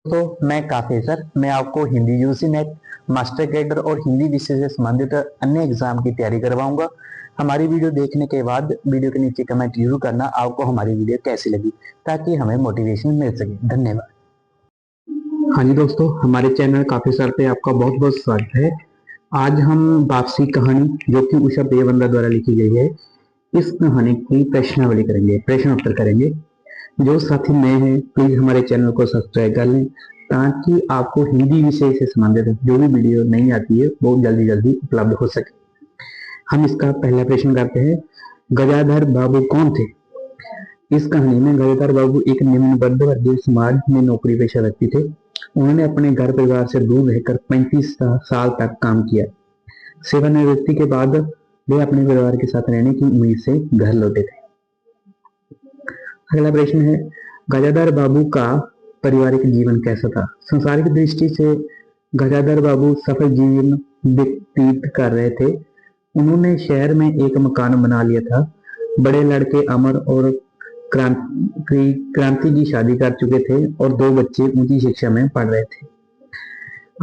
तो मैं काफी सर मैं आपको Hindi UG NET master cadre और हिंदी विषय से संबंधित अन्य एग्जाम की तैयारी करवाऊंगा। हमारी वीडियो देखने के बाद वीडियो के नीचे कमेंट जरूर करना आपको हमारी वीडियो कैसी लगी, ताकि हमें मोटिवेशन मिल सके। धन्यवाद। हाँ जी दोस्तों, हमारे चैनल काफी सर पे आपका बहुत बहुत स्वागत है। आज हम वापसी कहानी जो कि उषा प्रियवंदा द्वारा लिखी गई है, इस कहानी की प्रश्नावली करेंगे, प्रश्न उत्तर करेंगे। जो साथी नए हैं प्लीज हमारे चैनल को सब्सक्राइब कर लें, ताकि आपको हिंदी विषय से संबंधित जो भी वीडियो नहीं आती है वो जल्दी जल्दी उपलब्ध हो सके। हम इसका पहला प्रश्न करते हैं। गजाधर बाबू कौन थे? इस कहानी में गजाधर बाबू एक निम्न वर्गीय समाज में नौकरी पेशा व्यक्ति थे। उन्होंने अपने घर परिवार से दूर रहकर 35 साल तक काम किया। सेवानिवृत्ति के बाद वे अपने परिवार के साथ रहने की उम्मीद से घर लौटे थे। अगला प्रश्न है, गजाधर बाबू का पारिवारिक जीवन कैसा था? संसारिक दृष्टि से गजाधर बाबू सफल जीवन व्यतीत कर रहे थे। उन्होंने शहर में एक मकान बना लिया था। बड़े लड़के अमर और क्रांति की शादी कर चुके थे और 2 बच्चे ऊंची शिक्षा में पढ़ रहे थे।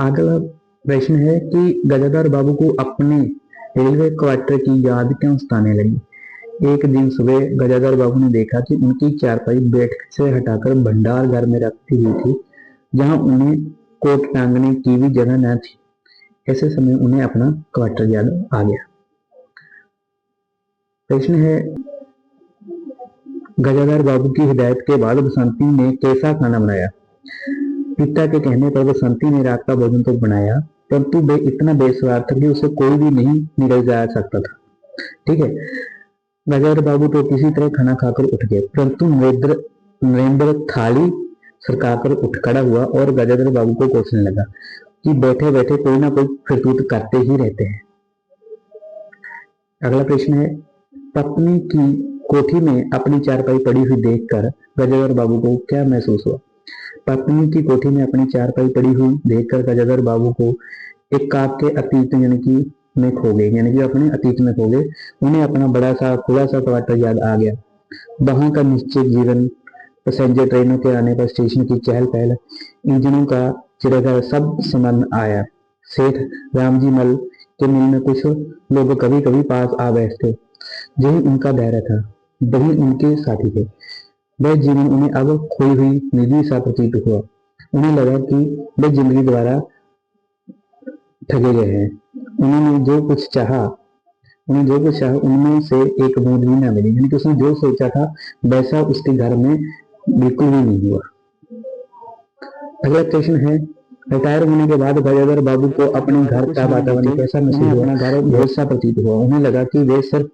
अगला प्रश्न है कि गजाधर बाबू को अपने रेलवे क्वार्टर की याद क्यों सताने लगी? एक दिन सुबह गजाधर बाबू ने देखा कि उनकी चारपाई बेड से हटाकर भंडार घर में रखी हुई थी, जहां उन्हें कोट टांगने की भी जगह न थी। ऐसे समय उन्हें अपना क्वार्टर याद आ गया। प्रश्न है, गजाधर बाबू की हिदायत के बाद बसंती ने कैसा खाना बनाया? पिता के कहने पर बसंती ने रात का भोजन तो बनाया, परंतु वे इतना बेस्वाद था कि उसे कोई भी नहीं निगल जा सकता था। ठीक है, गजाधर बाबू तो किसी तरह खाना खाकर उठ गए, परंतु नरेंद्र थाली सरकाकर उठ खड़ा हुआ और गजाधर बाबू को कोसने लगा कि बैठे बैठे कोई ना कोई करतूत करते ही रहते हैं। अगला प्रश्न है, पत्नी की कोठी में अपनी चारपाई पड़ी हुई देखकर गजाधर बाबू को क्या महसूस हुआ? पत्नी की कोठी में अपनी चारपाई पड़ी हुई देखकर गजाधर बाबू को एक काक के अतीत में खो गए, यानी कि अपने अतीत में खो गए। उन्हें अपना बड़ा सा खुला सा क्वार्टर याद आ गया। वहां का निश्चित जीवन, पैसेंजर ट्रेनों के आने पर स्टेशन की चहल पहल, इंजनों का चिरघर सब समझ आया। सेठ रामजी मल के मिलने कुछ लोग कभी कभी पास आ बैठते, यही उनका धैर्य था, वही उनके साथी थे। वह जीवन उन्हें अब खोई हुई निधि सा प्रतीत हुआ। उन्हें लगा कि वे जिंदगी द्वारा ठगे गए हैं। उन्होंने जो कुछ चाहा उनमें से एक बूंद भी ना मिली, यानी कि उसने जो सोचा था वैसा उसके घर में बिल्कुल भी नहीं हुआ। अगला प्रश्न है, रिटायर होने के बाद गजाधर बाबू को अपने घर का वातावरण कैसा महसूस हुआ? अपना घर बहुत सा प्रतीत हुआ। उन्हें लगा कि वे सिर्फ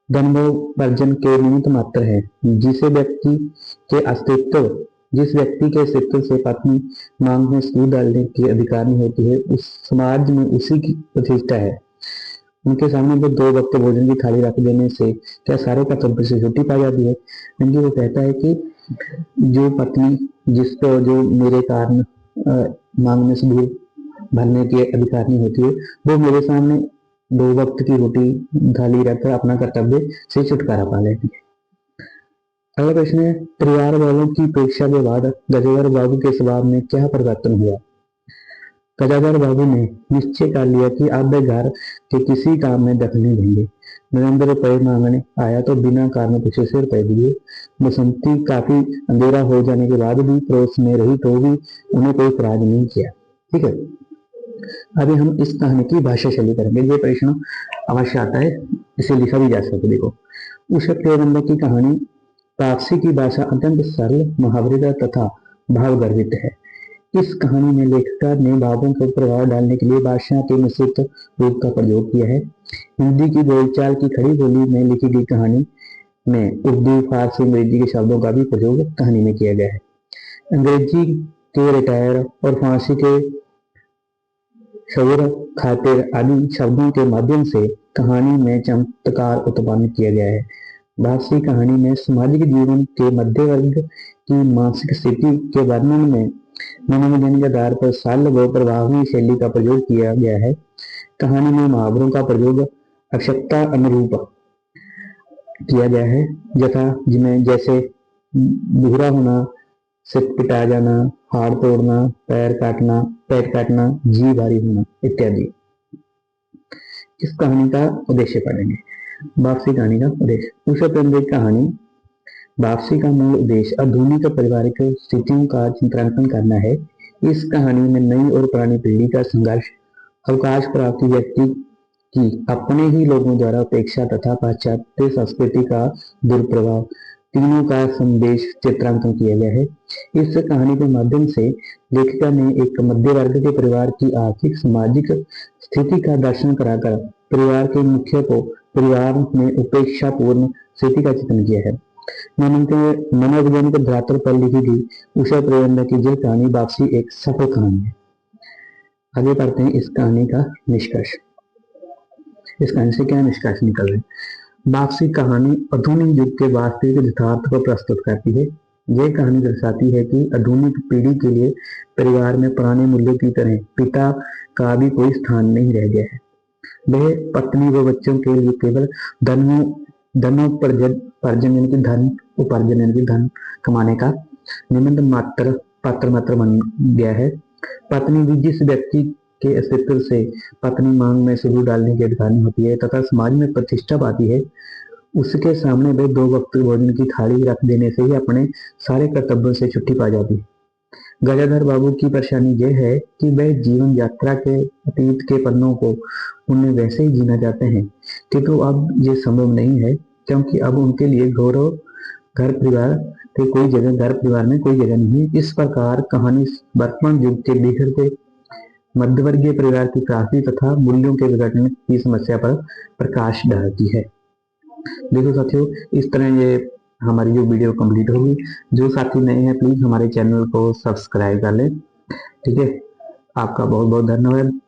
धनोपार्जन के निमित्त मात्र है। जिस व्यक्ति के अस्तित्व से पत्नी मांग में सूद डालने की अधिकारी होती है, उस समाज में उसी की प्रतिष्ठा है। उनके सामने वो 2 वक्त भोजन की थाली रख देने से क्या सारे कर्तव्य से छुट्टी पा जाती है? क्योंकि वो कहता है कि जो पत्नी जिसको जो मेरे कारण मांग में सूद भरने की अधिकारी होती है, वो मेरे सामने 2 वक्त की रोटी थाली रखकर अपना कर्तव्य से छुटकारा पा लेती है। अगला प्रश्न है, परिवार वालों की अपेक्षा के बाद गजाधर बाबू के स्वभाव में क्या परिवर्तन हुआ? गजाधर बाबू ने निश्चय कर लिया कि अब वे घर के किसी काम में दखल नहीं देंगे। नरेंद्र रुपये मांगने आया तो बिना कारण पूछे से रुपये दिए। बसंती काफी अंधेरा हो जाने के बाद भी पड़ोस में रही तो भी उन्हें कोई इतराज नहीं किया। ठीक है, अभी हम इस कहानी की भाषा शैली करेंगे। ये प्रश्न अवश्य आता है, इसे लिखा भी जा सकता है। देखो, उषा प्रियवंदा की कहानी वापसी की भाषा अत्यंत सरल, मुहावरेदार तथा भावगर्भित है। इस कहानी में लेखक ने भावों पर प्रभाव डालने के लिए भाषा के मिश्रित रूप का प्रयोग किया है। हिंदी की बोलचाल की खड़ी बोली में लिखी गई कहानी में उर्दू, फारसी, अंग्रेजी के शब्दों का भी प्रयोग कहानी में किया गया है। अंग्रेजी के रिटायर और फारसी के शौर, खातिर आदि शब्दों के माध्यम से कहानी में चमत्कार उत्पन्न किया गया है। भाषी कहानी में सामाजिक जीवन के मध्य वर्ग की मानसिक स्थिति के वर्णन में मनोवैज्ञानिक आधार पर सरल व प्रभावी शैली का प्रयोग किया गया है। कहानी में मुहावरों का प्रयोग आवश्यकता अनुरूप किया गया है, यथा जिनमें जैसे बुरा होना, सिर पिटा जाना, हाड़ तोड़ना, पेट काटना, जी भारी होना इत्यादि। इस कहानी का उद्देश्य पढ़ेंगे। वापसी कहानी का उद्देश्य। उषा प्रेमचंद की कहानी वापसी का मूल उद्देश्य आधुनिक पारिवारिक स्थितियों का चित्रांकन करना है। इस कहानी में नई और पुरानी पीढ़ी का संघर्ष, अवकाश प्राप्ति व्यक्ति की अपने ही लोगों द्वारा उपेक्षा तथा पाश्चात्य संस्कृति का दुष्प्रभाव, तीनों का संदेश चित्रांकन किया गया है। इस कहानी के माध्यम से लेखिका ने एक मध्य वर्ग के परिवार की आर्थिक सामाजिक स्थिति का दर्शन कराकर परिवार के मुखिया को परिवार में उपेक्षापूर्ण स्थिति का चित्रण किया है। मनोवैज्ञानिक धरातल पर लिखी गई उषा प्रेमचंद की यह कहानी वापसी एक सफल कहानी है। आगे बढ़ते हैं इस कहानी का निष्कर्ष। इस कहानी से क्या निष्कर्ष निकल रहे हैं? वापसी कहानी आधुनिक युग के वास्तविक यथार्थ को प्रस्तुत करती है। यह कहानी दर्शाती है कि आधुनिक पीढ़ी के लिए परिवार में पुराने मूल्यों की तरह पिता का भी कोई स्थान नहीं रह गया है। वह पत्नी व बच्चों के लिए केवल धन कमाने का निमित्त पात्र मात्र बन गया है। पत्नी भी जिस व्यक्ति के अस्तित्व से पत्नी मांग में सिंदूर डालने की अधिकारी होती है तथा समाज में प्रतिष्ठा पाती है, उसके सामने वे 2 वक्त भोजन की थाली रख देने से ही अपने सारे कर्तव्यों से छुट्टी पा जाती है। गजाधर बाबू की परेशानी यह है कि वह जीवन यात्रा के अतीत के पन्नों को उन्हें वैसे ही जीना चाहते हैं, किंतु अब ये संभव नहीं है, क्योंकि अब उनके लिए घर परिवार में कोई जगह नहीं है। इस प्रकार कहानी वर्तमान युग के बिखरते मध्यवर्गीय परिवार की प्राप्ति तथा मूल्यों के विघटन की समस्या पर प्रकाश डालती है। देखो साथियों, इस तरह ये हमारी जो वीडियो कंप्लीट होगी। जो साथी नए हैं प्लीज हमारे चैनल को सब्सक्राइब कर लें। ठीक है, आपका बहुत बहुत धन्यवाद।